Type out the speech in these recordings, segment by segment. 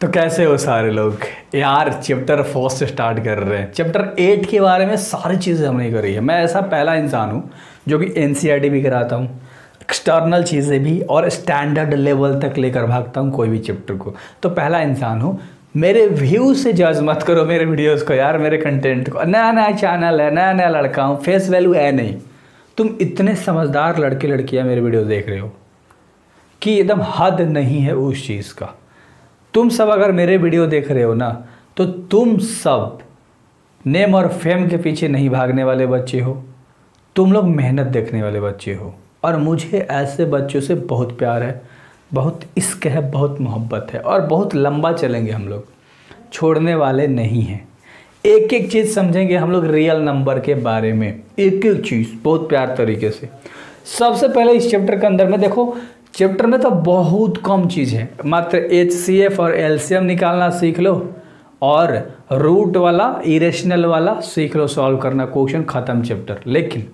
तो कैसे हो सारे लोग यार। चैप्टर 4 से स्टार्ट कर रहे हैं। चैप्टर 8 के बारे में सारी चीज़ें हमने करी है। मैं ऐसा पहला इंसान हूँ जो कि एनसीईआरटी भी कराता हूँ, एक्सटर्नल चीज़ें भी, और स्टैंडर्ड लेवल तक लेकर भागता हूँ कोई भी चैप्टर को। तो पहला इंसान हूँ। मेरे व्यू से जज मत करो मेरे वीडियोज़ को यार, मेरे कंटेंट को। नया नया चैनल है, नया नया लड़का हूँ, फेस वैल्यू है नहीं। तुम इतने समझदार लड़के लड़कियाँ मेरे वीडियो देख रहे हो कि एकदम हद नहीं है उस चीज़ का। तुम सब अगर मेरे वीडियो देख रहे हो ना, तो तुम सब नेम और फेम के पीछे नहीं भागने वाले बच्चे हो। तुम लोग मेहनत देखने वाले बच्चे हो, और मुझे ऐसे बच्चों से बहुत प्यार है, बहुत इश्क है, बहुत मोहब्बत है, और बहुत लंबा चलेंगे हम लोग, छोड़ने वाले नहीं हैं। एक एक चीज़ समझेंगे हम लोग रियल नंबर के बारे में, एक एक चीज़ बहुत प्यार तरीके से। सबसे पहले इस चैप्टर के अंदर में देखो, चैप्टर में तो बहुत कम चीज़ है, मात्र HCF और LCM निकालना सीख लो, और रूट वाला इरेशनल वाला सीख लो, सॉल्व करना, क्वेश्चन ख़त्म चैप्टर। लेकिन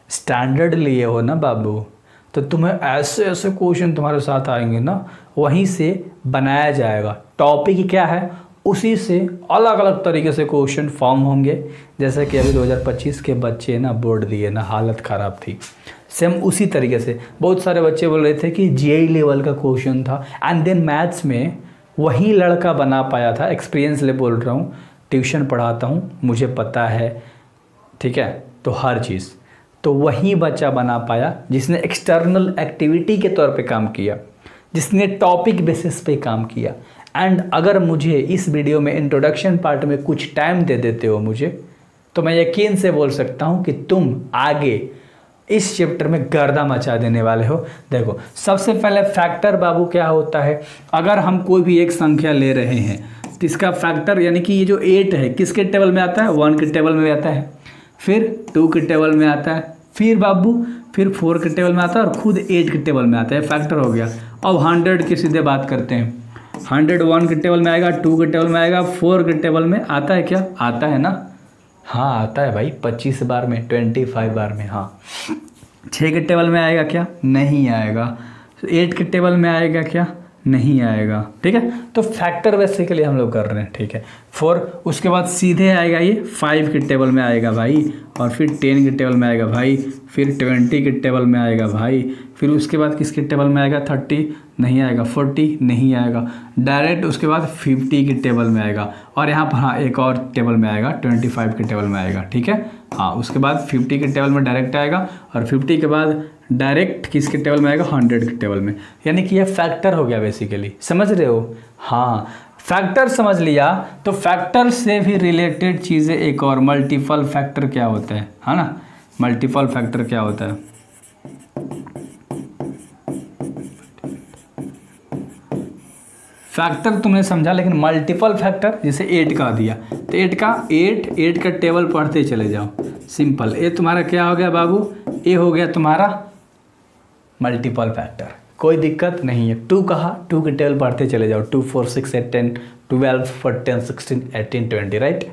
स्टैंडर्ड लिए हो ना बाबू, तो तुम्हें ऐसे ऐसे क्वेश्चन तुम्हारे साथ आएंगे ना, वहीं से बनाया जाएगा। टॉपिक क्या है उसी से अलग अलग तरीके से क्वेश्चन फॉर्म होंगे। जैसे कि अभी 2025 के बच्चे ना बोर्ड दिए ना, हालत ख़राब थी, सेम उसी तरीके से बहुत सारे बच्चे बोल रहे थे कि GI लेवल का क्वेश्चन था। एंड देन मैथ्स में वही लड़का बना पाया था। एक्सपीरियंस ले बोल रहा हूँ, ट्यूशन पढ़ाता हूँ, मुझे पता है, ठीक है। तो हर चीज़ तो वही बच्चा बना पाया जिसने एक्सटर्नल एक्टिविटी के तौर पे काम किया, जिसने टॉपिक बेसिस पे काम किया। एंड अगर मुझे इस वीडियो में इंट्रोडक्शन पार्ट में कुछ टाइम दे देते हो मुझे, तो मैं यकीन से बोल सकता हूँ कि तुम आगे इस चैप्टर में गर्दा मचा देने वाले हो। देखो, सबसे पहले फैक्टर बाबू क्या होता है। अगर हम कोई भी एक संख्या ले रहे हैं तो इसका फैक्टर, यानी कि ये जो 8 है किसके टेबल में आता है, 1 के टेबल में आता है, फिर 2 के टेबल में आता है, फिर बाबू फिर 4 के टेबल में आता है, और खुद 8 के टेबल में आता है। फैक्टर हो गया। अब 100 की सीधे बात करते हैं। 100 1 के टेबल में आएगा, 2 के टेबल में आएगा, 4 के टेबल में आता है क्या, आता है ना, हाँ आता है भाई, 25 बार में, 25 बार में, हाँ। 6 के टेबल में आएगा क्या, नहीं आएगा। 8 के टेबल में आएगा क्या, नहीं आएगा, ठीक है। तो फैक्टर वैसे के लिए हम लोग कर रहे हैं, ठीक है। 4 उसके बाद सीधे आएगा ये 5 के टेबल में आएगा भाई, और फिर 10 के टेबल में आएगा भाई, फिर 20 के टेबल में आएगा भाई, फिर उसके बाद किसके टेबल में आएगा, 30 नहीं आएगा, 40 नहीं आएगा, डायरेक्ट उसके बाद 50 के टेबल में आएगा, और यहाँ पर हाँ एक और टेबल में आएगा, 25 के टेबल में आएगा, ठीक है। हाँ उसके बाद 50 के टेबल में डायरेक्ट आएगा, और 50 के बाद डायरेक्ट किसके टेबल में आएगा, 100 के टेबल में। यानी कि ये फैक्टर हो गया बेसिकली, समझ रहे हो। हाँ फैक्टर समझ लिया। तो फैक्टर से भी रिलेटेड चीज़ें एक और, मल्टीपल फैक्टर क्या होता है ना। मल्टीपल फैक्टर क्या होता है, फैक्टर तुमने समझा, लेकिन मल्टीपल फैक्टर जैसे 8 का दिया तो 8 का टेबल पढ़ते चले जाओ, सिंपल। ये तुम्हारा क्या हो गया बाबू, ये हो गया तुम्हारा मल्टीपल फैक्टर, कोई दिक्कत नहीं है। 2 कहा, 2 के टेबल पढ़ते चले जाओ, 2 4 6 8 10 12 14 16 18 20, राइट।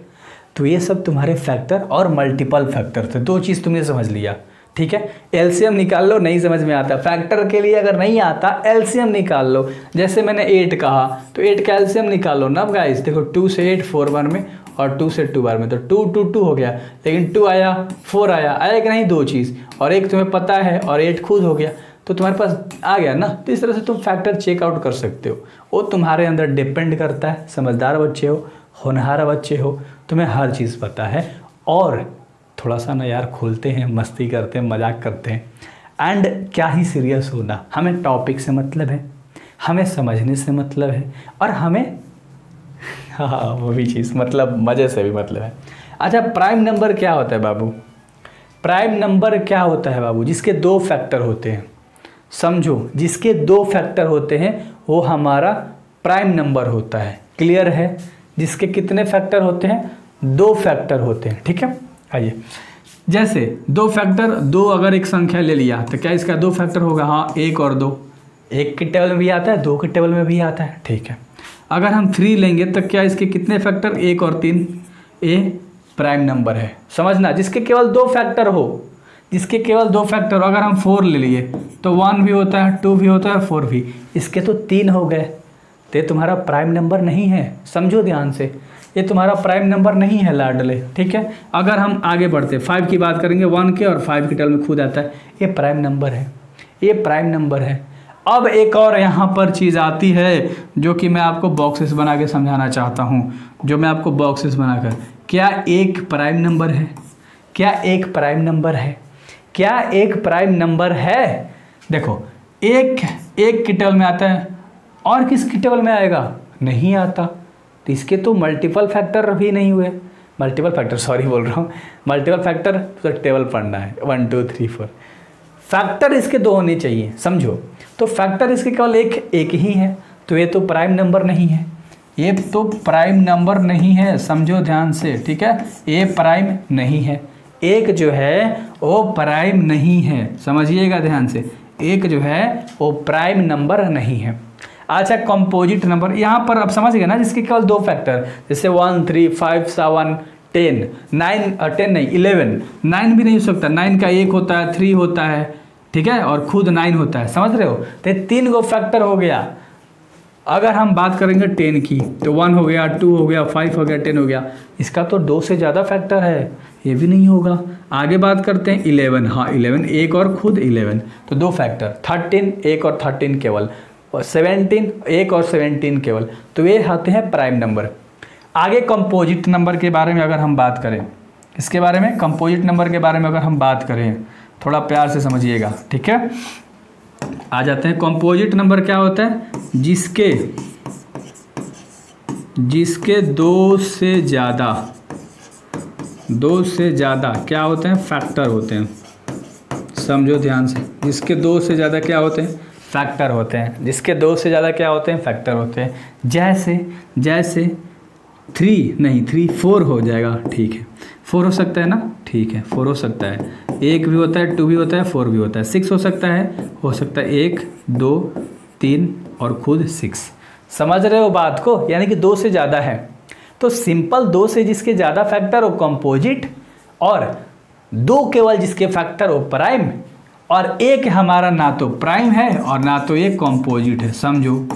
तो ये सब तुम्हारे फैक्टर और मल्टीपल फैक्टर थे। 2 चीज़ तुमने समझ लिया, ठीक है। LCM निकाल लो, नहीं समझ में आता फैक्टर के लिए, अगर नहीं आता LCM निकाल लो। जैसे मैंने 8 कहा तो 8 का LCM निकाल लो ना गाइस। देखो 2 से 8 4 बार में, और 2 से 2 बार में, तो 2 2 2 हो गया। लेकिन 2 आया, 4 आया, आया कि नहीं, 2 चीज़, और एक तुम्हें पता है, और 8 खुद हो गया, तो तुम्हारे पास आ गया ना। तो इस तरह से तुम फैक्टर चेकआउट कर सकते हो। वो तुम्हारे अंदर डिपेंड करता है, समझदार बच्चे हो, होनहार बच्चे हो, तुम्हें हर चीज़ पता है। और थोड़ा सा ना यार खुलते हैं, मस्ती करते हैं, मजाक करते हैं, एंड क्या ही सीरियस होना। हमें टॉपिक से मतलब है, हमें समझने से मतलब है, और हमें हाँ वो भी चीज़ मतलब मज़े से भी मतलब है। अच्छा, प्राइम नंबर क्या होता है बाबू, प्राइम नंबर क्या होता है बाबू, जिसके 2 फैक्टर होते हैं। समझो, जिसके 2 फैक्टर होते हैं वो हमारा प्राइम नंबर होता है। क्लियर है। जिसके कितने फैक्टर होते हैं, 2 फैक्टर होते हैं, ठीक है। आइए, जैसे 2 फैक्टर, 2 अगर एक संख्या ले लिया तो क्या इसका 2 फैक्टर होगा, हाँ 1 और 2, 1 के टेबल में भी आता है, 2 के टेबल में भी आता है, ठीक है। अगर हम 3 लेंगे तो क्या इसके कितने फैक्टर, 1 और 3, ये प्राइम नंबर है। समझना, जिसके केवल 2 फैक्टर हो, जिसके केवल 2 फैक्टर हो। अगर हम 4 ले लिए तो 1 भी होता है, 2 भी होता है, और 4 भी। इसके तो 3 हो गए, तो ये तुम्हारा प्राइम नंबर नहीं है, समझो ध्यान से, ये तुम्हारा प्राइम नंबर नहीं है लाडले, ठीक है। अगर हम आगे बढ़ते 5 की बात करेंगे, 1 के और 5 के टर्म में खुद आता है, ये प्राइम नंबर है, ये प्राइम नंबर है। अब एक और यहाँ पर चीज़ आती है जो कि मैं आपको बॉक्सेस बना के समझाना चाहता हूँ, जो मैं आपको बॉक्सेस बनाकर, क्या एक प्राइम नंबर है? क्या एक प्राइम नंबर है? क्या एक प्राइम नंबर है? देखो एक की टेबल में आता है और किसकी टेबल में आएगा? नहीं आता, तो इसके तो मल्टीपल फैक्टर भी नहीं हुए, मल्टीपल फैक्टर सॉरी बोल रहा हूँ, मल्टीपल फैक्टर तो टेबल पढ़ना है 1 2 3 4, फैक्टर इसके 2 होने चाहिए, समझो। तो फैक्टर इसके केवल एक ही है, तो ये तो प्राइम नंबर नहीं है, ये तो प्राइम नंबर नहीं है, समझो ध्यान से, ठीक है। ये प्राइम नहीं है, एक जो है वो प्राइम नहीं है, समझिएगा ध्यान से, एक जो है वो प्राइम नंबर नहीं है। अच्छा कंपोजिट नंबर, यहाँ पर आप समझ गए ना, जिसके केवल 2 फैक्टर, जैसे 1 3 5 7 10 9 10 नहीं 11, 9 भी नहीं हो सकता, 9 का 1 होता है, 3 होता है, ठीक है, और खुद 9 होता है, समझ रहे हो। तो 3 गो फैक्टर हो गया। अगर हम बात करेंगे 10 की तो 1 हो गया, 2 हो गया, 5 हो गया, 10 हो गया, इसका तो 2 से ज़्यादा फैक्टर है, ये भी नहीं होगा। आगे बात करते हैं 11, हाँ 11 एक और खुद 11, तो 2 फैक्टर, 13 एक और 13 केवल, और 17 एक और 17 केवल, तो ये आते हैं प्राइम नंबर। आगे कंपोजिट नंबर के बारे में अगर हम बात करें, इसके बारे में कंपोजिट नंबर के बारे में अगर हम बात करें, थोड़ा प्यार से समझिएगा, ठीक है। आ जाते हैं कंपोजिट नंबर क्या होता है? जिसके 2 से ज़्यादा क्या होते हैं? फैक्टर होते हैं, समझो ध्यान से, जिसके 2 से ज़्यादा क्या होते हैं? फैक्टर होते हैं, जिसके 2 से ज़्यादा क्या होते हैं? फैक्टर होते हैं। जैसे 3 नहीं 3 4 हो जाएगा, ठीक है, 4 हो सकता है ना, ठीक है 4 हो सकता है, 1 भी होता है, 2 भी होता है, 4 भी होता है, 6 हो सकता है 1 2 3 और खुद 6, समझ रहे हो बात को, यानी कि 2 से ज़्यादा है। तो सिंपल 2 से जिसके ज़्यादा फैक्टर वो कंपोजिट, और 2 केवल जिसके फैक्टर वो प्राइम, और 1 हमारा ना तो प्राइम है और ना तो ये कंपोजिट है, समझो।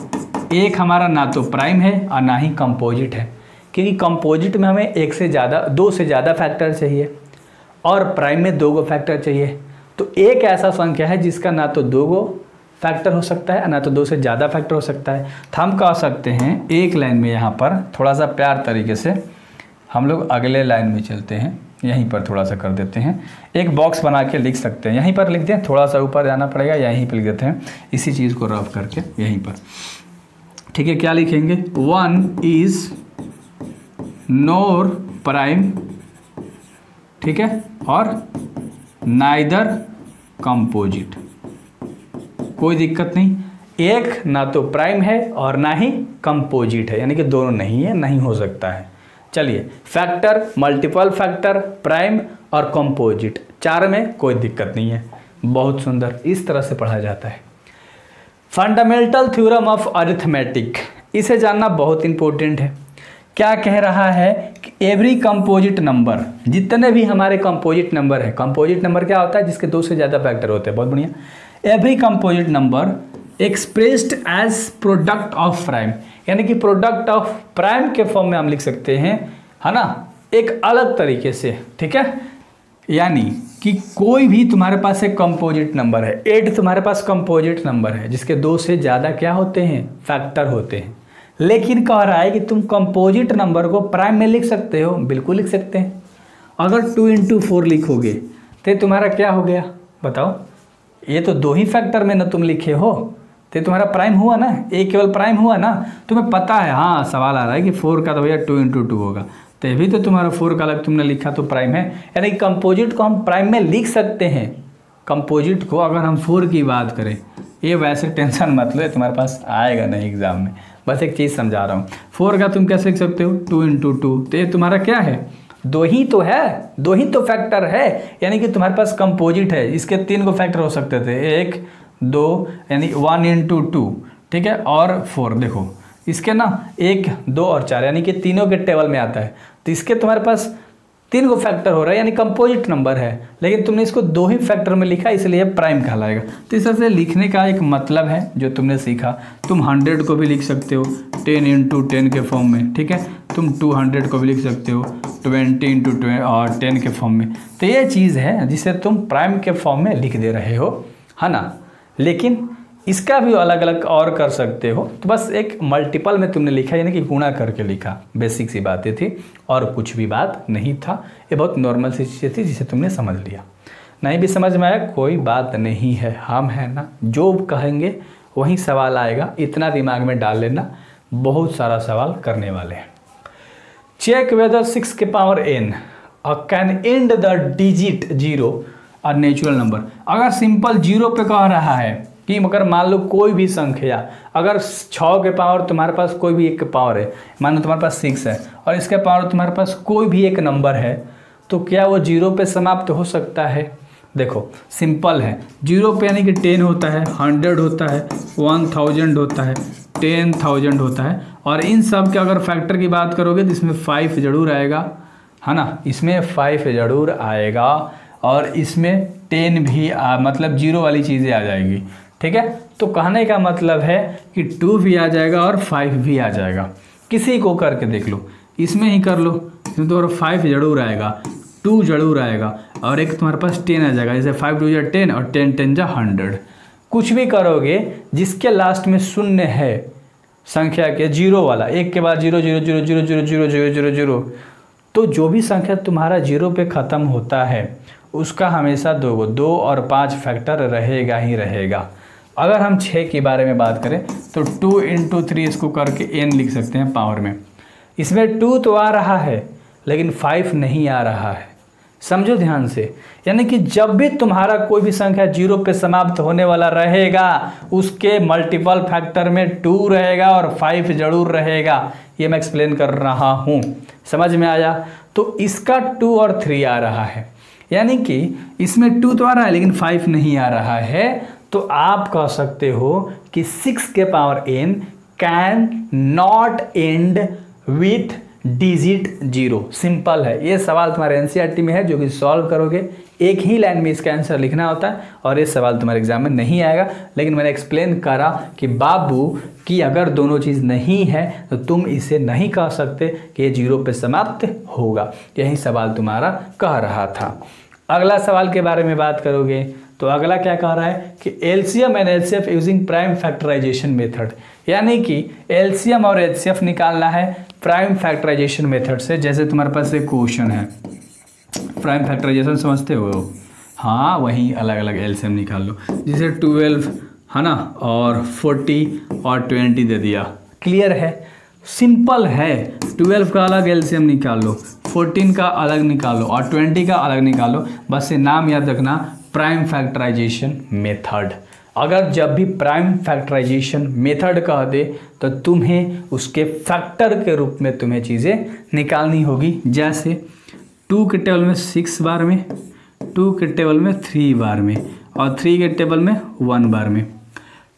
1 हमारा ना तो प्राइम है और ना ही कंपोजिट है, क्योंकि कंपोजिट में हमें 2 से ज़्यादा फैक्टर चाहिए और प्राइम में 2 गो फैक्टर चाहिए। तो एक ऐसा संख्या है जिसका ना तो 2 गो फैक्टर हो सकता है ना तो 2 से ज़्यादा फैक्टर हो सकता है। तो हम कह सकते हैं एक लाइन में, यहाँ पर थोड़ा सा प्यार तरीके से हम लोग अगले लाइन में चलते हैं, यहीं पर थोड़ा सा कर देते हैं, एक बॉक्स बना के लिख सकते हैं, यहीं पर लिख दें, थोड़ा सा ऊपर जाना पड़ेगा, यहीं पर लिख देते हैं इसी चीज़ को रफ करके यहीं पर, ठीक है। क्या लिखेंगे? 1 इज़ नोर प्राइम, ठीक है, और नाइदर कंपोजिट, कोई दिक्कत नहीं, एक ना तो प्राइम है और ना ही कंपोजिट है, यानी कि दोनों नहीं है, नहीं हो सकता है। चलिए फैक्टर, मल्टीपल फैक्टर, प्राइम और कंपोजिट, 4 में कोई दिक्कत नहीं है, बहुत सुंदर, इस तरह से पढ़ा जाता है। फंडामेंटल थ्योरम ऑफ अरिथमेटिक, इसे जानना बहुत इंपॉर्टेंट है। क्या कह रहा है कि एवरी कंपोजिट नंबर, जितने भी हमारे कंपोजिट नंबर है, कंपोजिट नंबर क्या होता है? जिसके 2 से ज़्यादा फैक्टर होते हैं, बहुत बढ़िया। Every composite number expressed as product of prime, यानी कि प्रोडक्ट ऑफ प्राइम के फॉर्म में हम लिख सकते हैं, है ना, एक अलग तरीके से, ठीक है। यानी कि कोई भी तुम्हारे पास एक कंपोजिट नंबर है, 8 तुम्हारे पास कंपोजिट नंबर है जिसके 2 से ज़्यादा क्या होते हैं? फैक्टर होते हैं। लेकिन कह रहा है कि तुम कंपोजिट नंबर को प्राइम में लिख सकते हो, बिल्कुल लिख सकते हैं। अगर 2 × 4 लिखोगे तो तुम्हारा क्या हो गया बताओ? ये तो 2 ही फैक्टर में ना तुम लिखे हो, तो तुम्हारा प्राइम हुआ ना, एक केवल प्राइम हुआ ना। तुम्हें पता है, हाँ सवाल आ रहा है कि 4 का तो भैया 2 × 2 होगा, तो ये भी तो तुम्हारा 4 का अलग तुमने लिखा तो प्राइम है, यानी कि कंपोजिट को हम प्राइम में लिख सकते हैं। कंपोजिट को अगर हम 4 की बात करें, ये वैसे टेंशन मत लो, तुम्हारे पास आएगा नहीं एग्जाम में, बस एक चीज़ समझा रहा हूँ। 4 का तुम कैसे लिख सकते हो? 2 × 2, तो ये तुम्हारा क्या है? 2 ही तो है, 2 ही तो फैक्टर है, यानी कि तुम्हारे पास कंपोजिट है। इसके 3 गो फैक्टर हो सकते थे, 1 2, यानी 1 × 2, ठीक है, और 4। देखो इसके ना 1 2 और 4, यानी कि तीनों के टेबल में आता है, तो इसके तुम्हारे पास 3 गो फैक्टर हो रहा है, यानी कंपोजिट नंबर है, लेकिन तुमने इसको 2 ही फैक्टर में लिखा, इसलिए प्राइम कहलाएगा। तो इस तरह से लिखने का एक मतलब है जो तुमने सीखा। तुम 100 को भी लिख सकते हो 10 × 10 के फॉर्म में, ठीक है। तुम 200 को भी लिख सकते हो 20 × 10 के फॉर्म में। तो ये चीज़ है जिसे तुम प्राइम के फॉर्म में लिख दे रहे हो, है ना। लेकिन इसका भी अलग अलग और कर सकते हो। तो बस एक मल्टीपल में तुमने लिखा, यानी कि गुणा करके लिखा। बेसिक सी बातें थी और कुछ भी बात नहीं था। ये बहुत नॉर्मल सी चीज़ें थी जिसे तुमने समझ लिया। नहीं भी समझ में आया कोई बात नहीं है, हम हैं ना, जो कहेंगे वही सवाल आएगा। इतना दिमाग में डाल लेना, बहुत सारा सवाल करने वाले हैं। चेक वेदर 6 के power n can and the digit 0 a natural number. अगर सिंपल 0 पे कह रहा है कि अगर मान लो कोई भी संख्या, अगर 6 के पावर तुम्हारे पास कोई भी एक के पावर है, मान लो तुम्हारे पास 6 है और इसके पावर तुम्हारे पास कोई भी एक नंबर है, तो क्या वो 0 पे समाप्त हो सकता है? देखो सिंपल है, 0 पे यानी कि 10 होता है, 100 होता है, 1000 होता है, 10,000 होता है। और इन सब के अगर फैक्टर की बात करोगे तो इसमें 5 जरूर आएगा, है ना, इसमें 5 जरूर आएगा और इसमें 10 भी मतलब 0 वाली चीज़ें आ जाएगी, ठीक है। तो कहने का मतलब है कि 2 भी आ जाएगा और 5 भी आ जाएगा। किसी को करके देख लो, इसमें ही कर लो, इसमें तो 5 जरूर आएगा, 2 जरूर आएगा और एक तुम्हारे पास 10 आ जाएगा। जैसे 5 × 2 = 10 और 10 × 10 = 100। कुछ भी करोगे जिसके लास्ट में शून्य है संख्या के, 0 वाला, एक के बाद 0 0 0 0 0 0 0 0 0, तो जो भी संख्या तुम्हारा 0 पे ख़त्म होता है उसका हमेशा 2 और 5 फैक्टर रहेगा ही रहेगा। अगर हम 6 के बारे में बात करें तो 2 × 3 इसको करके n लिख सकते हैं पावर में। इसमें 2 तो आ रहा है लेकिन 5 नहीं आ रहा है, समझो ध्यान से। यानी कि जब भी तुम्हारा कोई भी संख्या 0 पे समाप्त होने वाला रहेगा उसके मल्टीपल फैक्टर में 2 रहेगा और 5 जरूर रहेगा। ये मैं एक्सप्लेन कर रहा हूँ, समझ में आया? तो इसका 2 और 3 आ रहा है, यानी कि इसमें 2 तो आ रहा है लेकिन 5 नहीं आ रहा है। तो आप कह सकते हो कि 6 के power n can not and with digit 0। Simple है, ये सवाल तुम्हारे एनसीईआरटी में है जो कि सॉल्व करोगे। एक ही लाइन में इसका आंसर लिखना होता है और ये सवाल तुम्हारे एग्जाम में नहीं आएगा। लेकिन मैंने एक्सप्लेन करा कि बाबू कि अगर दोनों चीज़ नहीं है तो तुम इसे नहीं कह सकते कि ये 0 पे समाप्त होगा। यही सवाल तुम्हारा कह रहा था। अगला सवाल के बारे में बात करोगे तो अगला क्या कह रहा है कि LCM and HCF using prime factorization method, यानी कि एलसीएम और एचसीएफ निकालना है प्राइम फैक्टराइजेशन मेथड से। जैसे तुम्हारे पास एक क्वेश्चन है, प्राइम फैक्टराइजेशन समझते हो? हाँ, वहीं अलग अलग एलसीएम निकाल लो। जैसे 12 है ना और 40 और 20 दे दिया, क्लियर है, सिंपल है। 12 का अलग एलसीएम निकाल लो, 14 का अलग निकालो और 20 का अलग निकालो। बस ये नाम याद रखना, प्राइम फैक्टराइजेशन मेथड। अगर जब भी प्राइम फैक्टराइजेशन मेथड कह दे तो तुम्हें उसके फैक्टर के रूप में तुम्हें चीज़ें निकालनी होगी। जैसे 2 के टेबल में 6 बार में, 2 के टेबल में 3 बार में और 3 के टेबल में 1 बार में,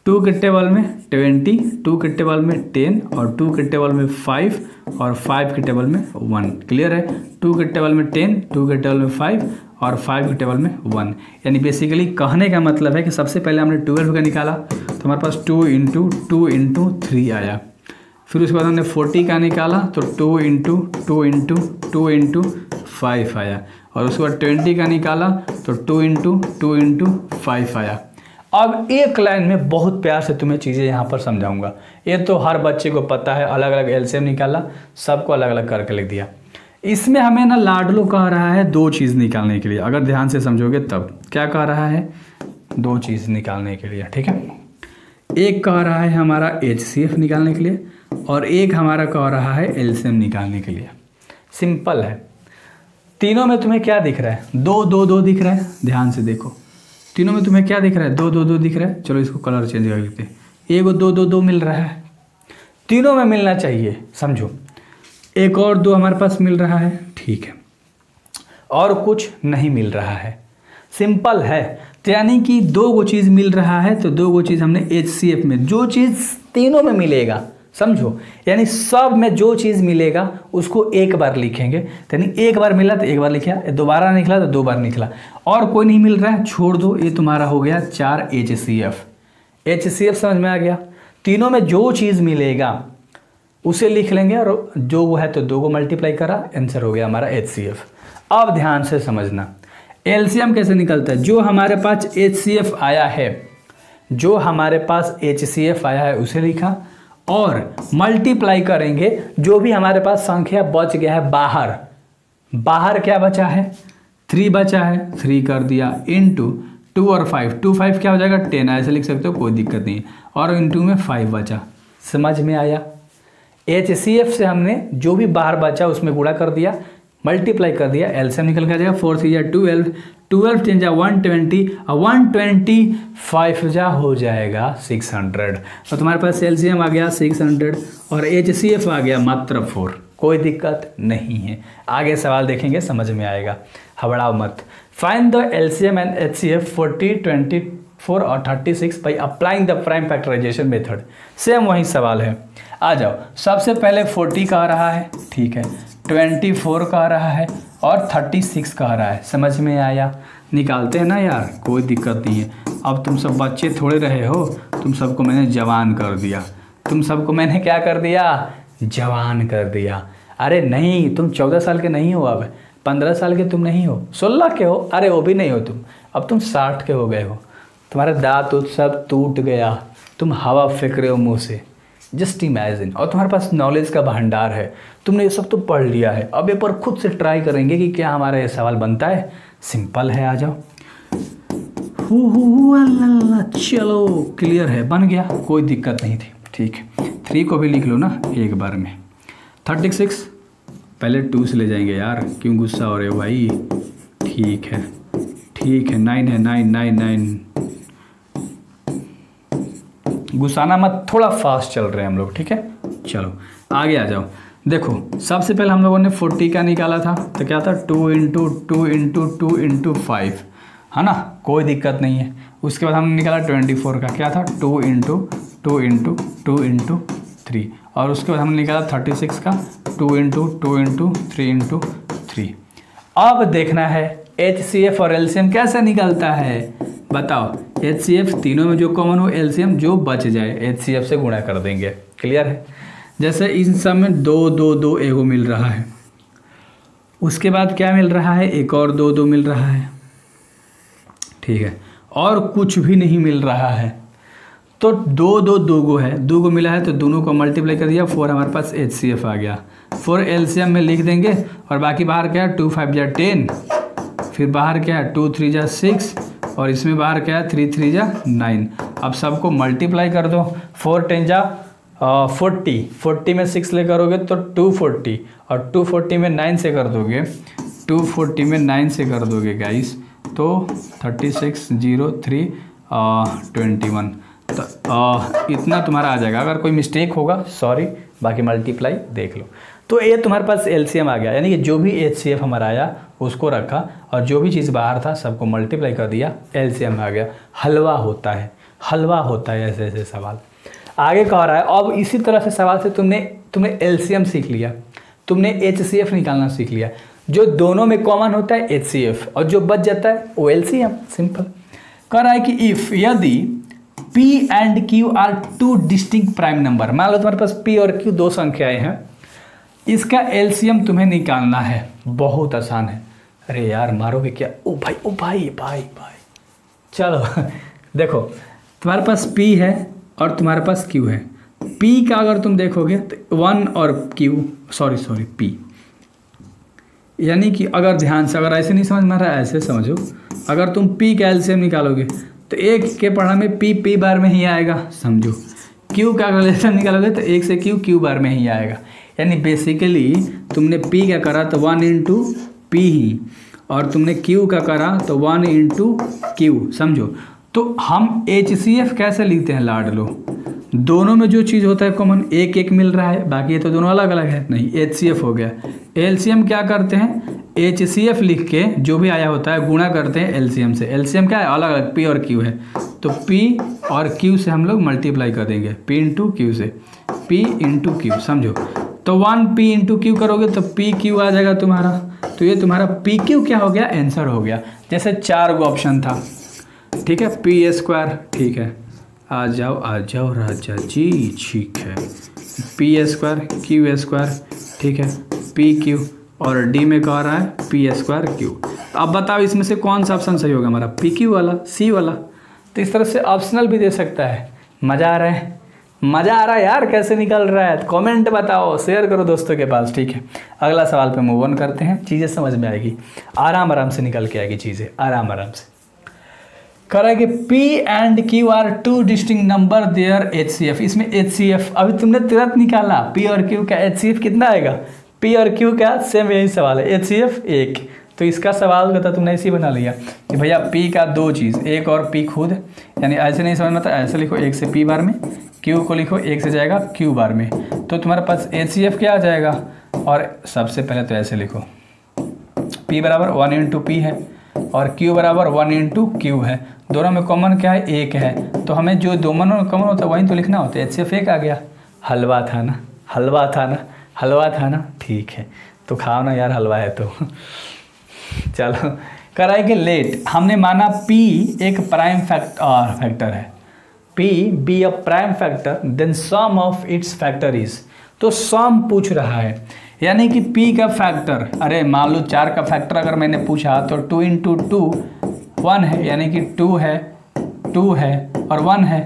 2 के टेबल में 20, 2 के टेबल में 10 और 2 के टेबल में 5 और 5 के टेबल में 1। क्लियर है? 2 के टेबल में 10, 2 के टेबल में 5 और 5 के टेबल में 1। यानी बेसिकली कहने का मतलब है कि सबसे पहले हमने 12 का निकाला तो हमारे पास 2 × 2 × 3 आया। फिर उसके बाद हमने 40 का निकाला तो 2 × 2 × 2 × 5 आया और उसके बाद 20 का निकाला तो 2 × 2 × 5 आया। अब एक लाइन में बहुत प्यार से तुम्हें चीज़ें यहाँ पर समझाऊंगा। ये तो हर बच्चे को पता है, अलग अलग एलसीएम निकाला, सबको अलग अलग करके लिख दिया। इसमें हमें ना लाडलो कह रहा है 2 चीज़ निकालने के लिए। अगर ध्यान से समझोगे तब क्या कह रहा है, 2 चीज़ निकालने के लिए, ठीक है। एक कह रहा है हमारा एचसीएफ निकालने के लिए और एक हमारा कह रहा है एलसीएम निकालने के लिए। सिंपल है। तीनों में तुम्हें क्या दिख रहा है? 2 2 2 दिख रहा है। ध्यान से देखो, तीनों में तुम्हें क्या दिख रहा है? 2 2 2 दिख रहा है। चलो इसको कलर चेंज कर लेते हैं। एक 2 2 2 मिल रहा है, तीनों में मिलना चाहिए, समझो। एक और 2 हमारे पास मिल रहा है, ठीक है, और कुछ नहीं मिल रहा है। सिंपल है। तो यानी कि 2 गो चीज़ मिल रहा है तो 2 गो चीज़ हमने एचसीएफ में, जो चीज़ तीनों में मिलेगा समझो, यानी सब में जो चीज़ मिलेगा उसको एक बार लिखेंगे, यानी एक बार मिला तो एक बार लिखा, दोबारा निकला तो 2 बार निकला, और कोई नहीं मिल रहा है छोड़ दो। ये तुम्हारा हो गया 4 HCF। HCF समझ में आ गया। तीनों में जो चीज़ मिलेगा उसे लिख लेंगे, और जो वो है तो 2 को मल्टीप्लाई करा, आंसर हो गया हमारा HCF। अब ध्यान से समझना एलसीएम कैसे निकलता है। जो हमारे पास HCF आया है, जो हमारे पास HCF आया है उसे लिखा, और मल्टीप्लाई करेंगे जो भी हमारे पास संख्या बच गया है बाहर। बाहर क्या बचा है, 3 बचा है, 3 कर दिया, इंटू 2 और 5, 2 5 क्या हो जाएगा 10, ऐसे लिख सकते हो, कोई दिक्कत नहीं है, और इंटू में 5 बचा। समझ में आया। HCF से हमने जो भी बाहर बचा उसमें गुणा कर दिया, मल्टीप्लाई कर दिया, एलसीएम निकल के आ जाएगा 4 3 या 12, 12 10 जा 120, और 125 जा हो जाएगा 600। तो तुम्हारे पास एलसीएम आ गया 600 और HCF आ गया मात्र 4। कोई दिक्कत नहीं है। आगे सवाल देखेंगे, समझ में आएगा, हबड़ाओ मत। Find the LCM and HCF 40, 24 और 36 by applying the prime factorization method. Same वही सवाल है। आ जाओ, सबसे पहले 40 कह रहा है, ठीक है, 24 कह रहा है और 36 कह रहा है। समझ में आया। निकालते हैं ना यार, कोई दिक्कत नहीं है। अब तुम सब बच्चे थोड़े रहे हो, तुम सबको मैंने जवान कर दिया। तुम सबको मैंने क्या कर दिया, जवान कर दिया। अरे नहीं, तुम 14 साल के नहीं हो, अब 15 साल के तुम नहीं हो, 16 के हो, अरे वो भी नहीं हो तुम, अब तुम 60 के हो गए हो। तुम्हारे दांत सब टूट गया, तुम हवा फेंक रहे हो मुँह से। Just imagine. और तुम्हारे पास नॉलेज का भंडार है, तुमने ये सब तो पढ़ लिया है। अब ये पर खुद से ट्राई करेंगे कि क्या हमारा ये सवाल बनता है। सिंपल है, आ जाओ। अल्लाह, चलो क्लियर है, बन गया, कोई दिक्कत नहीं थी। ठीक है, 3 को भी लिख लो ना एक बार में। 36 पहले 2 से ले जाएंगे यार, क्यों गुस्सा हो रहे हो भाई। ठीक है ठीक है, 9 है, 9 9 9। गुस्साना मत, थोड़ा फास्ट चल रहे हैं हम लोग, ठीक है। चलो आगे आ जाओ। देखो सबसे पहले हम लोगों ने 40 का निकाला था, तो क्या था 2 इंटू 2 इंटू 2 इंटू 5, है ना, कोई दिक्कत नहीं है। उसके बाद हमने निकाला 24 का, क्या था 2 इंटू 2 इंटू 2 इंटू 3, और उसके बाद हमने निकाला 36 का 2 इंटू 2 इंटू 3 इंटू 3। अब देखना है HCF और LCM कैसे निकलता है, बताओ। HCF तीनों में जो कॉमन हो, LCM जो बच जाए HCF से गुणा कर देंगे। क्लियर है। जैसे इन सब में 2 2 2 एगो मिल रहा है, उसके बाद क्या मिल रहा है, एक और 2 2 मिल रहा है, ठीक है, और कुछ भी नहीं मिल रहा है। तो 2 2 2 गो है, 2 गो मिला है तो दोनों को मल्टीप्लाई कर दिया, 4 हमारे पास HCF आ गया। 4 LCM में लिख देंगे, और बाकी बाहर क्या है 2 5 जा 10, फिर बाहर क्या है 2 3 जा 6, और इसमें बाहर क्या है 3 3 जा 9। अब सबको मल्टीप्लाई कर दो, 4 10 जा 40, 40 में 6 ले करोगे तो 240, और 240 में 9 से कर दोगे, 240 में 9 से कर दोगे गाइस, तो 36 0 3 21। तो इतना तुम्हारा आ जाएगा। अगर कोई मिस्टेक होगा सॉरी, बाकी मल्टीप्लाई देख लो। तो ये तुम्हारे पास LCM आ गया, यानी कि जो भी HCF हमारा आया उसको रखा, और जो भी चीज़ बाहर था सबको मल्टीप्लाई कर दिया, LCM आ गया। हलवा होता है, हलवा होता है ऐसे ऐसे सवाल। आगे कह रहा है, अब इसी तरह से सवाल से तुमने LCM सीख लिया, तुमने HCF निकालना सीख लिया। जो दोनों में कॉमन होता है HCF, और जो बच जाता है वो LCM। सिंपल। कह रहा है कि इफ़ यदि P and Q are 2 distinct prime number, मान लो तुम्हारे पास P और Q 2 संख्याएं हैं, इसका LCM तुम्हें निकालना है। बहुत आसान है। अरे यार मारोगे क्या, ओ भाई ओ भाई भाई भाई। चलो देखो, तुम्हारे पास P है और तुम्हारे पास Q है। P का अगर तुम देखोगे तो 1 और Q सॉरी P, यानी कि अगर ध्यान से, अगर ऐसे नहीं समझ में आ रहा है ऐसे समझो, अगर तुम P का LCM निकालोगे तो 1 के पढ़ा में P बार में ही आएगा, समझो। Q का अगर LCM निकालोगे तो 1 से Q बार में ही आएगा। यानी बेसिकली तुमने P क्या करा तो 1 इंटू P ही, और तुमने Q का करा तो 1 इंटू Q, समझो। तो हम HCF कैसे लिखते हैं, लाड लो, दोनों में जो चीज़ होता है कॉमन, एक एक मिल रहा है, बाकी ये तो दोनों अलग अलग है, नहीं HCF हो गया। LCM क्या करते हैं, HCF लिख के जो भी आया होता है गुणा करते हैं LCM से। LCM क्या है, अलग अलग P और Q है, तो P और Q से हम लोग मल्टीप्लाई कर देंगे, P इंटू Q से। P इंटू क्यू, समझो। तो 1P इंटू क्यू करोगे तो पी क्यू आ जाएगा तुम्हारा। तो ये तुम्हारा पी क्यू क्या हो गया, आंसर हो गया। जैसे 4 गो ऑप्शन था, ठीक है, पी स्क्वायर, ठीक है, आ जाओ राजा जी, ठीक है, पी स्क्वायर क्यू स्क्वायर, ठीक है, पी क्यू, और डी में क्या आ रहा है, पी स्क्वायर क्यू। अब बताओ इसमें से कौन सा ऑप्शन सही होगा हमारा, पी क्यू वाला, सी वाला। तो इस तरह से ऑप्शनल भी दे सकता है। मज़ा आ रहा है, मज़ा आ रहा है यार, कैसे निकल रहा है? कमेंट बताओ, शेयर करो दोस्तों के पास, ठीक है। अगला सवाल पे मूव ऑन करते हैं, चीज़ें समझ में आएगी, आराम आराम से निकल के आएगी चीज़ें, आराम आराम से। करेंगे P and Q are two distinct number their HCF। इसमें HCF अभी तुमने तुरंत निकाला, P और Q का HCF कितना आएगा, P और Q का सेम यही सवाल है, HCF 1। तो इसका सवाल कहता तुमने ऐसे ही बना लिया कि भैया P का 2 चीज़, एक और P खुद, यानी ऐसे नहीं समझ में आता, ऐसे लिखो 1 से P बार में, Q को लिखो 1 से जाएगा Q बार में। तो तुम्हारे पास HCF क्या आ जाएगा, और सबसे पहले तो ऐसे लिखो P बराबर 1 इंटू P है और Q बराबर 1 इंटू Q है। दोनों में कॉमन क्या है, 1 है। तो हमें जो दोनों में कॉमन होता है वही तो लिखना होता है। HCF 1 आ गया। हलवा था ना, हलवा था ना, हलवा था ना, ठीक है, तो खाओ ना यार, हलवा है तो। चलो कराएंगे लेट। हमने माना P एक प्राइम फैक्टर है, P be a prime factor, then sum of its factor is. तो सम पूछ रहा है, यानी कि P का फैक्टर, अरे मान लो 4 का फैक्टर अगर मैंने पूछा तो 2 इंटू 2 1 है, यानी कि 2 है और 1 है।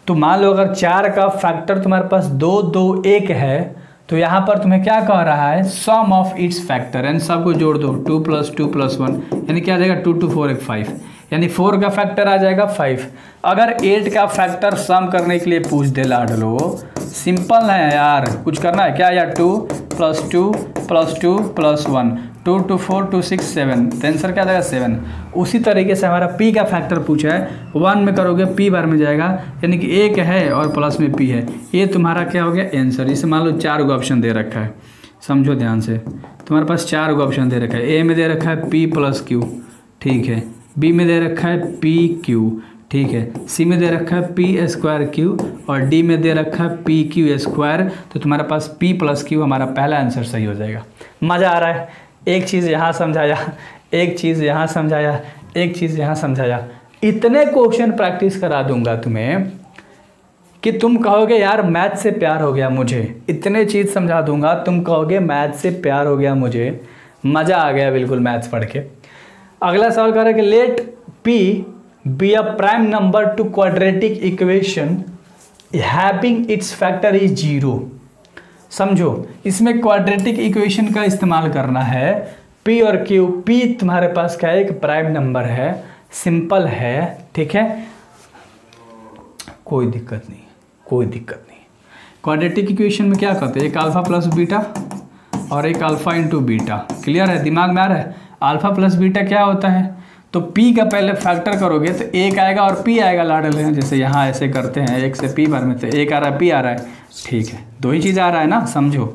तो मान लो अगर 4 का फैक्टर तुम्हारे पास 2 2 1 है, तो यहाँ पर तुम्हें क्या कह रहा है, सम ऑफ इट्स फैक्टर, यानी सबको जोड़ दो, 2 + 2 + 1, यानी क्या आ जाएगा 2 2 4 5, यानी 4 का फैक्टर आ जाएगा 5। अगर 8 का फैक्टर सम करने के लिए पूछ दे लाडलो, सिंपल है यार, कुछ करना है क्या यार, 2 + 2 + 2 + 1, 2 2 4 2 6 7, तो आंसर क्या आ जाएगा 7। उसी तरीके से हमारा P का फैक्टर पूछा है, 1 में करोगे P बार में जाएगा, यानी कि 1 है और प्लस में P है, ये तुम्हारा क्या हो गया आंसर। इसे मान लो 4 गो ऑप्शन दे रखा है, समझो ध्यान से, तुम्हारे पास 4 गो ऑप्शन दे रखा है। ए में दे रखा है P + Q, ठीक है, बी में दे रखा है PQ, ठीक है, सी में दे रखा है P² Q, और डी में दे रखा है PQ²। तो तुम्हारे पास P + Q हमारा पहला आंसर सही हो जाएगा। मज़ा आ रहा है, एक चीज़ यहाँ समझाया, एक चीज़ यहाँ समझाया, एक चीज़ यहाँ समझाया, इतने क्वेश्चन प्रैक्टिस करा दूंगा तुम्हें कि तुम कहोगे यार मैथ से प्यार हो गया मुझे। इतने चीज़ समझा दूंगा, तुम कहोगे मैथ से प्यार हो गया मुझे, मज़ा आ गया बिल्कुल मैथ्स पढ़ के। अगला सवाल कह रहा है कि let P be a prime number to quadratic equation having its factor is 0। समझो, इसमें क्वाड्रेटिक इक्वेशन का इस्तेमाल करना है। P और Q, P तुम्हारे पास क्या है, एक प्राइम नंबर है, सिंपल है, ठीक है, कोई दिक्कत नहीं, कोई दिक्कत नहीं। क्वाड्रेटिक इक्वेशन में क्या करते हैं, एक अल्फा प्लस बीटा और एक अल्फा इंटू बीटा। क्लियर है, दिमाग में आ रहा है। अल्फा प्लस बीटा क्या होता है, तो P का पहले फैक्टर करोगे तो 1 आएगा और P आएगा लाडल है, जैसे यहाँ ऐसे करते हैं 1 से P बार में, तो 1 आ रहा है P आ रहा है, ठीक है, 2 ही चीज़ आ रहा है ना, समझो।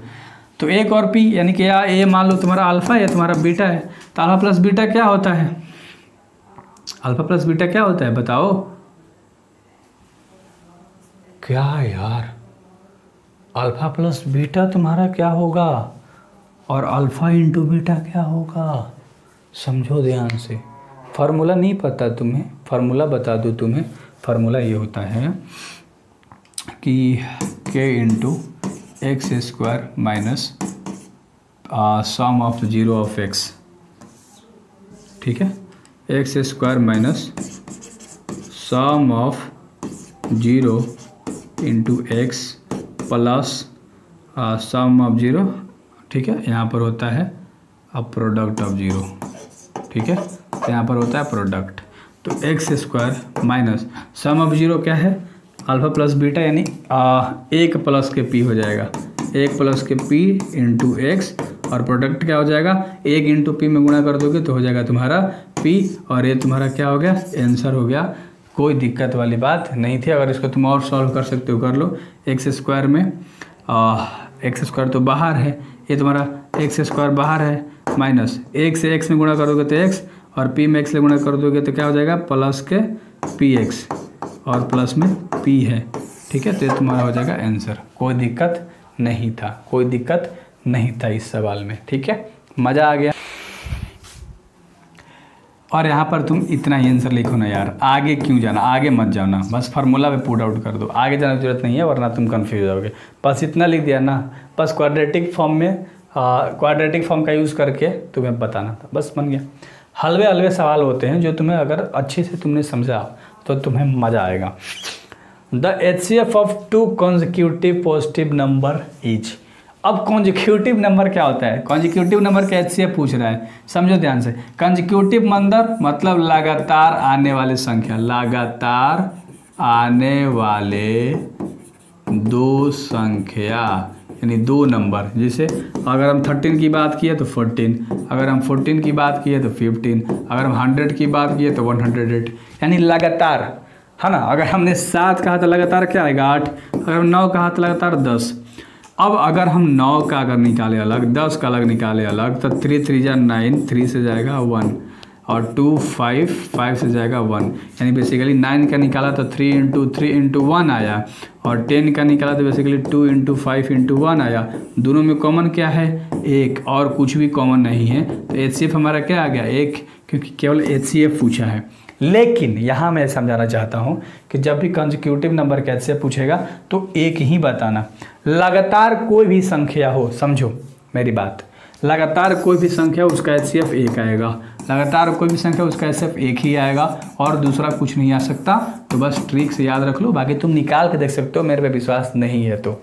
तो 1 और P, यानी कि या ये मान लो तुम्हारा अल्फा है, तुम्हारा बीटा है, तो अल्फा प्लस बीटा क्या होता है, अल्फा प्लस बीटा क्या होता है बताओ, क्या यार, अल्फा प्लस बीटा तुम्हारा क्या होगा और अल्फा इंटू बीटा क्या होगा, समझो ध्यान से। फार्मूला नहीं पता तुम्हें, फार्मूला बता दूँ तुम्हें, फार्मूला ये होता है कि k into x² minus sum of 0 of x, ठीक है, x² minus sum of 0 into x plus sum of 0, ठीक है, यहाँ पर होता है अब प्रोडक्ट ऑफ 0, ठीक है, तो यहाँ पर होता है प्रोडक्ट। तो x² माइनस सम ऑफ 0 क्या है, अल्फा प्लस बीटा, यानी 1 प्लस के P हो जाएगा, 1 प्लस के P इंटू x, और प्रोडक्ट क्या हो जाएगा, 1 इंटू P में गुणा कर दोगे तो हो जाएगा तुम्हारा P, और ये तुम्हारा क्या हो गया, आंसर हो गया। कोई दिक्कत वाली बात नहीं थी। अगर इसको तुम और सॉल्व कर सकते हो कर लो। x² में x² तो बाहर है, ये तुम्हारा x² बाहर है, माइनस 1 से x में गुणा करोगे तो x, और P में x से गुणा कर दोगे तो क्या हो जाएगा, प्लस के px, और प्लस में P है, ठीक है, तो ये तुम्हारा हो जाएगा आंसर। कोई दिक्कत नहीं था, कोई दिक्कत नहीं था इस सवाल में। ठीक है, मज़ा आ गया। और यहाँ पर तुम इतना ही आंसर लिखो ना यार, आगे क्यों जाना, आगे मत जाना, बस फार्मूला पे पुट आउट कर दो, आगे जाने की जरूरत नहीं है वरना तुम कंफ्यूज होगे। बस इतना लिख दिया ना, बस क्वाड्रेटिक फॉर्म में क्वाड्रेटिक फॉर्म का यूज़ करके तुम्हें बताना था, बस बन गया। हलवे हलवे सवाल होते हैं जो तुम्हें अगर अच्छे से तुमने समझा तो तुम्हें मज़ा आएगा। The HCF of 2 consecutive positive number is. अब कॉन्जिक्यूटिव नंबर क्या होता है, कॉन्जिक्यूटिव नंबर का HCF पूछ रहा है, समझो ध्यान से। कॉन्जिक्यूटिव नंबर मतलब लगातार आने वाले संख्या, लगातार आने वाले दो संख्या यानी दो नंबर। जैसे अगर हम 13 की बात किए तो 14, अगर हम 14 की बात किए तो 15, अगर हम 100 की बात किए तो 108, यानी लगातार, है ना। अगर हमने 7 कहा तो लगातार क्या आएगा 8, अगर हम 9 कहा तो लगातार 10। अब अगर हम 9 का अगर निकाले अलग, 10 का अलग निकाले अलग, तो 3 3 जा 9, 3 से जाएगा 1 और 2 5, 5 से जाएगा 1, यानी बेसिकली 9 का निकाला तो 3 इंटू 3 इंटू 1 आया, और 10 का निकाला तो बेसिकली 2 इंटू 5 इंटू 1 आया। दोनों में कॉमन क्या है 1, और कुछ भी कॉमन नहीं है, तो HCF हमारा क्या आ गया 1, क्योंकि केवल HCF पूछा है। लेकिन यहाँ मैं समझाना चाहता हूँ कि जब भी कॉन्जिक्यूटिव नंबर का HCF पूछेगा तो एक ही बताना, लगातार कोई भी संख्या हो, समझो मेरी बात, लगातार कोई भी संख्या उसका HCF 1 आएगा, लगातार कोई भी संख्या उसका HCF 1 ही आएगा और दूसरा कुछ नहीं आ सकता। तो बस ट्रिक से याद रख लो, बाकी तुम निकाल के देख सकते हो, मेरे पे विश्वास नहीं है तो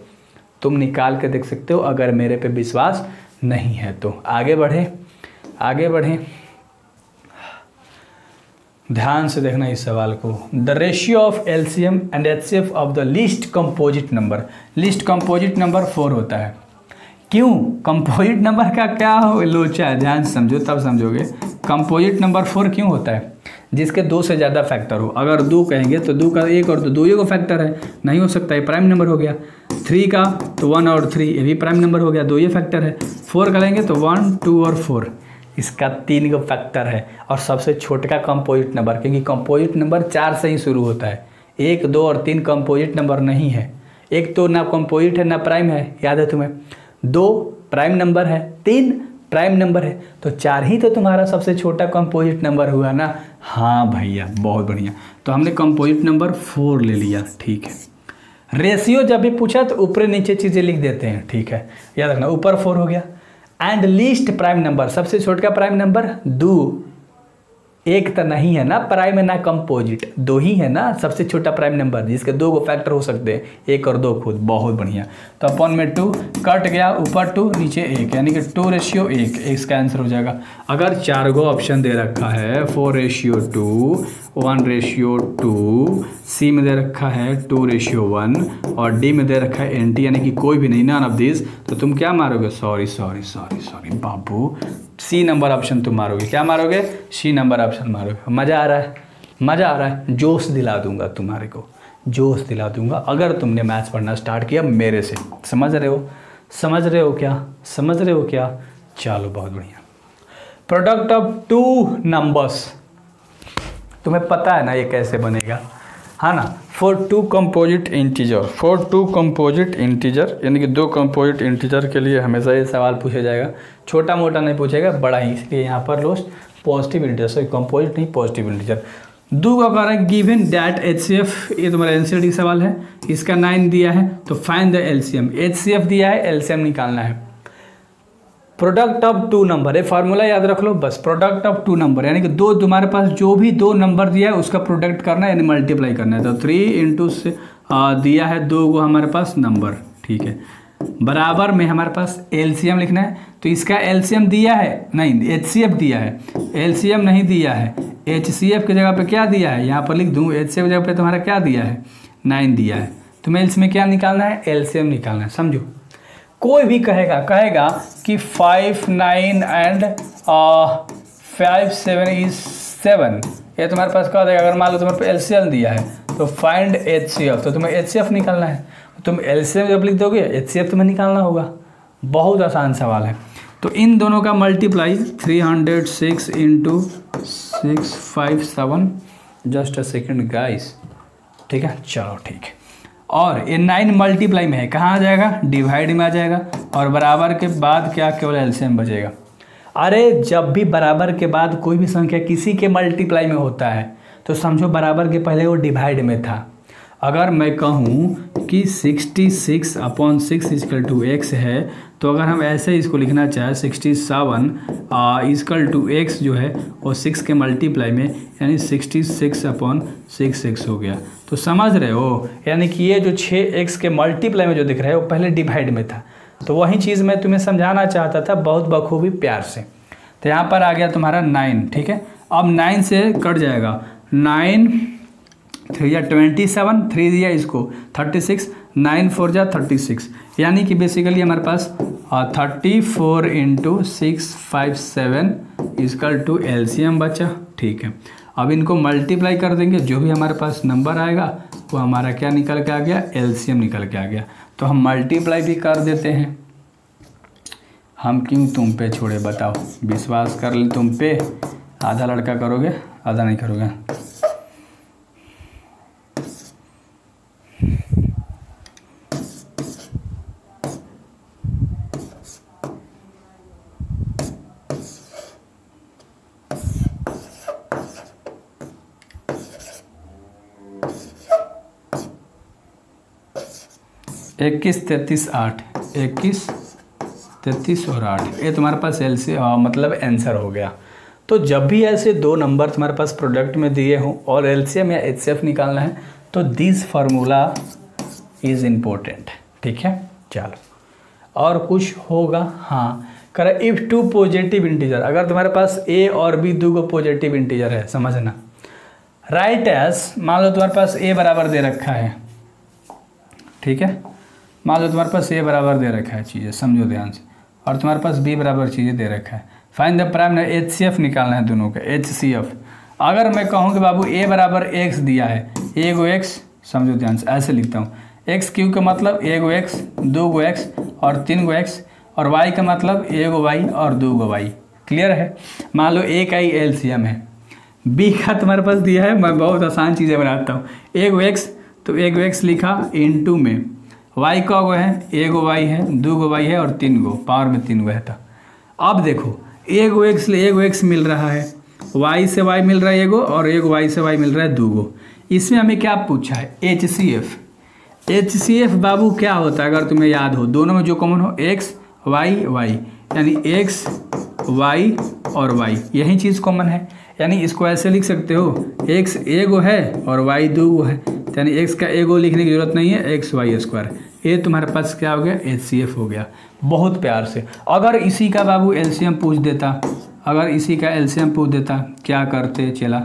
तुम निकाल के देख सकते हो, अगर मेरे पे विश्वास नहीं है तो। आगे बढ़े, आगे बढ़े, ध्यान से देखना इस सवाल को। The ratio of LCM and HCF of the least composite number, least composite number 4 होता है। क्यों कंपोजिट नंबर का क्या हो लोचा है, ध्यान से समझो तब समझोगे। कंपोजिट नंबर 4 क्यों होता है, जिसके 2 से ज़्यादा फैक्टर हो। अगर 2 कहेंगे तो 2 का 1 और 2 ही को फैक्टर है, नहीं हो सकता, ये प्राइम नंबर हो गया। 3 का तो 1 और 3, ये भी प्राइम नंबर हो गया, 2 ये फैक्टर है। 4 का लेंगे तो 1 2 और 4, इसका 3 का फैक्टर है। और सबसे छोटा कंपोजिट नंबर, क्योंकि कंपोजिट नंबर 4 से ही शुरू होता है, 1 2 और 3 कंपोजिट नंबर नहीं है। 1 तो ना कंपोजिट है ना प्राइम है, याद है तुम्हें। 2 प्राइम नंबर है, 3 प्राइम नंबर है, तो 4 ही तो तुम्हारा सबसे छोटा कंपोजिट नंबर हुआ ना। हाँ भैया बहुत बढ़िया, तो हमने कंपोजिट नंबर 4 ले लिया, ठीक है। रेशियो जब भी पूछा तो ऊपर नीचे चीज़ें लिख देते हैं, ठीक है, याद रखना। ऊपर 4 हो गया। एंड लीस्ट प्राइम नंबर, सबसे छोटा प्राइम नंबर 2, 1 तो नहीं है ना प्राइम है ना कंपोजिट, 2 ही है ना सबसे छोटा प्राइम नंबर, जिसके 2 को फैक्टर हो सकते हैं, 1 और 2 खुद। बहुत बढ़िया, तो अपॉन में 2 कट गया, ऊपर 2 नीचे 1, यानी कि 2:1, इसका आंसर हो जाएगा। अगर 4 गो ऑप्शन दे रखा है 4:2, 1:2, सी में दे रखा है 2:1 और डी में दे रखा है NT, यानी कि कोई भी नहीं, नन ऑफ दिस, तो तुम क्या मारोगे, सॉरी बाबू, सी नंबर ऑप्शन तुम मारोगे। क्या मारोगे, सी नंबर ऑप्शन मारोगे। मज़ा आ रहा है, मज़ा आ रहा है, जोश दिला दूंगा तुम्हारे को, जोश दिला दूंगा अगर तुमने मैथ्स पढ़ना स्टार्ट किया मेरे से। समझ रहे हो, समझ रहे हो क्या, समझ रहे हो क्या। चलो बहुत बढ़िया। प्रोडक्ट ऑफ 2 नंबर्स, तुम्हें पता है ना ये कैसे बनेगा, हाँ ना। For 2 composite integer, for 2 composite integer, यानी कि 2 कंपोजिट इंटीजर के लिए हमेशा ये सवाल पूछा जाएगा, छोटा मोटा नहीं पूछेगा, बड़ा ही, इसलिए यहाँ पर lost positive integer, sorry composite नहीं पॉजिटिव इंटीजर। 2 का कारण गिवन दैट HCF, ये तुम्हारा NCERT सवाल है, इसका 9 दिया है, तो फाइंड द LCM। HCF दिया है, LCM निकालना है। प्रोडक्ट ऑफ 2 नंबर, ये फार्मूला याद रख लो बस, प्रोडक्ट ऑफ 2 नंबर, यानी कि 2, तुम्हारे पास जो भी 2 नंबर दिया है उसका प्रोडक्ट करना है, यानी मल्टीप्लाई करना है। तो 3 इंटू से दिया है 2 को हमारे पास नंबर, ठीक है, बराबर में हमारे पास LCM लिखना है। तो इसका LCM दिया है नहीं, HCF दिया है, LCM नहीं दिया है। HCF की जगह पे क्या दिया है, यहाँ पर लिख दूँ, HCF की जगह पे तुम्हारा क्या दिया है 9 दिया है। तुम्हें LCM में क्या निकालना है, LCM निकालना है, समझो। कोई भी कहेगा कि 5 9 एंड 5 7 इज 7, ये तुम्हारे पास क्या देगा। अगर मान लो तुम्हारे पास LCM दिया है तो फाइंड HCF, तो तुम्हें HCF निकालना है, तुम LCM जब लिख दोगे HCF तुम्हें निकालना होगा। बहुत आसान सवाल है। तो इन दोनों का multiply 306 into 657, just a second guys, ठीक है, चलो ठीक है। और ये 9 मल्टीप्लाई में है, कहाँ आ जाएगा, डिवाइड में आ जाएगा, और बराबर के बाद क्या केवल एलसीएम बचेगा। अरे जब भी बराबर के बाद कोई भी संख्या किसी के मल्टीप्लाई में होता है तो समझो बराबर के पहले वो डिवाइड में था। अगर मैं कहूँ कि 66/6 इक्वल टू एक्स है, तो अगर हम ऐसे इसको लिखना चाहें 67 इक्वल टू एक्स जो है वो 6 के मल्टीप्लाई में, यानी 66/6 हो गया। तो समझ रहे हो, यानी कि ये जो 6x के मल्टीप्लाई में जो दिख रहा है वो पहले डिवाइड में था। तो वही चीज़ मैं तुम्हें समझाना चाहता था बहुत बखूबी प्यार से। तो यहाँ पर आ गया तुम्हारा 9, ठीक है। अब 9 से कट जाएगा, 9 3 या 27, 3 दिया इसको 36, 9 4 जा 36, यानी कि बेसिकली हमारे पास 34 × 657 इक्वल टू एलसीएम बचा, ठीक है। अब इनको मल्टीप्लाई कर देंगे, जो भी हमारे पास नंबर आएगा वो हमारा क्या निकल के आ गया, एलसीएम निकल के आ गया। तो हम मल्टीप्लाई भी कर देते हैं। हम क्यों तुम पे छोड़े, बताओ, विश्वास कर ले तुम पे। आधा लड़का करोगे, आधा नहीं करोगे। इक्कीस 33 8, 21 33 और 8, ये तुम्हारे पास मतलब आंसर हो गया। तो जब भी ऐसे दो नंबर तुम्हारे पास प्रोडक्ट में दिए हों और एलसीएम या एचसीएफ निकालना है तो दिस फार्मूला इज़ इम्पोर्टेंट, ठीक है। चलो और कुछ होगा, हाँ, कर इफ़ 2 पॉजिटिव इंटीजर, अगर तुम्हारे पास ए और बी दो पॉजिटिव इंटीजर है, समझना, राइट एज, मान लो तुम्हारे पास ए बराबर दे रखा है, ठीक है, मान लो तुम्हारे पास ए बराबर दे रखा है चीज़ें, समझो ध्यान से, और तुम्हारे पास बी बराबर चीज़ें दे रखा है। फाइंड द प्राइम, एचसीएफ निकालना है दोनों का, एचसीएफ। अगर मैं कहूँ कि बाबू ए बराबर एक्स दिया है, ए गो एक्स, समझो ध्यान से, ऐसे लिखता हूँ, एक्स क्यू का मतलब ए गो एक्स, 2 गो एक्स और 3 गो एक्स, और वाई का मतलब ए गो वाई और 2 गो वाई। क्लियर है। मान लो ए का ही एलसीएम है, बी का तुम्हारे पास दिया है, मैं बहुत आसान चीज़ें बनाता हूँ, ए गो एक्स, तो ए गो एक्स लिखा इनटू में, वाई का गो है, ए गो वाई है, 2 गो वाई है और 3 गो, पावर में 3 गो है। था अब देखो, ए गो एक्स मिल रहा है, वाई से वाई मिल रहा है एगो, और एगो वाई से वाई मिल रहा है 2 गो। इसमें हमें क्या पूछा है, एचसीएफ। एचसीएफ बाबू क्या होता है, अगर तुम्हें याद हो, दोनों में जो कॉमन हो, एक्स वाई वाई, यानी एक्स वाई और वाई, यही चीज़ कॉमन है। यानी इसको ऐसे लिख सकते हो, एक्स एगो है और वाई 2 गो है, यानी एक्स का एगो लिखने की जरूरत नहीं है, एक्स वाई स्क्वायर। ये तुम्हारे पास क्या हो गया, एचसीएफ हो गया। बहुत प्यार से। अगर इसी का बाबू एलसीएम पूछ देता, अगर इसी का एलसीएम पूछ देता, क्या करते चला,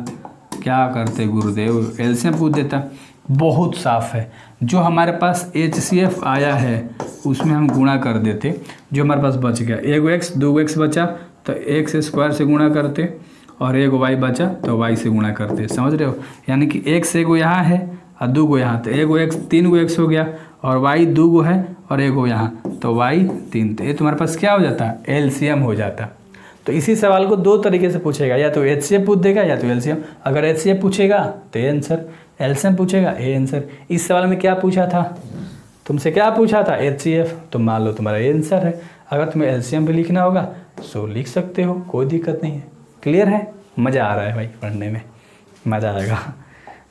क्या करते गुरुदेव, एलसीएम पूछ देता, बहुत साफ है। जो हमारे पास एचसीएफ आया है उसमें हम गुणा कर देते, जो हमारे पास बच गया, एगो एक्स 2 गो एक्स बचा तो एक्स स्क्वायर से गुणा करते, और एगो वाई बचा तो वाई से गुणा करते। समझ रहे हो, यानी कि एक्स एगो यहाँ है और 2 गो यहाँ, तो एगो एक्स 3 गो एक्स हो गया, और वाई 2 गो है और एगो यहाँ, तो वाई 3। तो ये तुम्हारे पास क्या हो जाता है, एलसीएम हो जाता। तो इसी सवाल को 2 तरीके से पूछेगा, या तो एचसीएफ पूछ देगा या तो एलसीएम। अगर एचसीएफ पूछेगा तो ए आंसर, एलसीएम पूछेगा ए आंसर। इस सवाल में क्या पूछा था तुमसे, क्या पूछा था, एचसीएफ, तो मान लो तुम्हारा ए आंसर है। अगर तुम्हें एलसीएम भी लिखना होगा सो लिख सकते हो, कोई दिक्कत नहीं है। क्लियर है, मज़ा आ रहा है भाई, पढ़ने में मज़ा आएगा।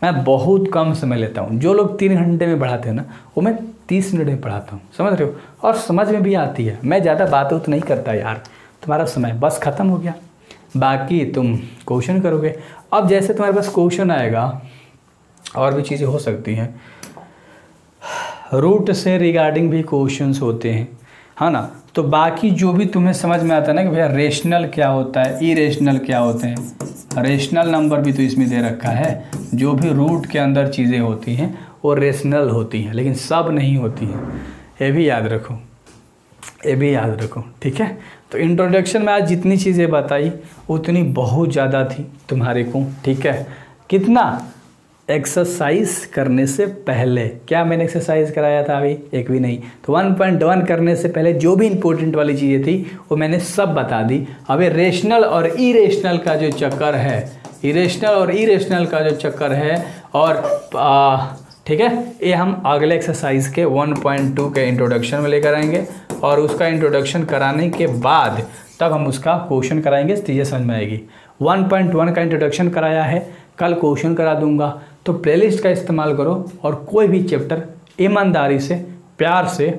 मैं बहुत कम समय लेता हूँ, जो लोग 3 घंटे में पढ़ाते हैं ना, वो मैं 30 मिनट में पढ़ाता हूँ, समझ रहे हो, और समझ में भी आती है। मैं ज़्यादा बात तो नहीं करता यार, तुम्हारा समय बस ख़त्म हो गया, बाकी तुम क्वेश्चन करोगे। अब जैसे तुम्हारे पास क्वेश्चन आएगा, और भी चीज़ें हो सकती हैं, रूट से रिगार्डिंग भी क्वेश्चंस होते हैं, है ना। तो बाकी जो भी तुम्हें समझ में आता है ना कि भैया रेशनल क्या होता है, इरेशनल क्या होते हैं, रेशनल नंबर भी तो इसमें दे रखा है। जो भी रूट के अंदर चीज़ें होती हैं वो रेशनल होती हैं, लेकिन सब नहीं होती हैं, ये भी याद रखो, ये भी याद रखो, ठीक है। तो इंट्रोडक्शन में आज जितनी चीज़ें बताई उतनी बहुत ज़्यादा थी तुम्हारे को, ठीक है। कितना, एक्सरसाइज करने से पहले, क्या मैंने एक्सरसाइज कराया था अभी, एक भी नहीं। तो 1.1 करने से पहले जो भी इंपॉर्टेंट वाली चीज़ें थी वो मैंने सब बता दी। अभी रेशनल और इरेशनल का जो चक्कर है, इरेशनल और इरेशनल का जो चक्कर है, और ठीक है। ये हम अगले एक्सरसाइज के 1.2 के इंट्रोडक्शन में लेकर आएंगे और उसका इंट्रोडक्शन कराने के बाद तब हम उसका क्वेश्चन कराएंगे, चीज़ें समझ में आएगी। 1.1 का इंट्रोडक्शन कराया है, कल क्वेश्चन करा दूंगा। तो प्लेलिस्ट का इस्तेमाल करो और कोई भी चैप्टर ईमानदारी से प्यार से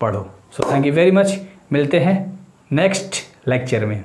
पढ़ो। So thank you very much, मिलते हैं नेक्स्ट लेक्चर में।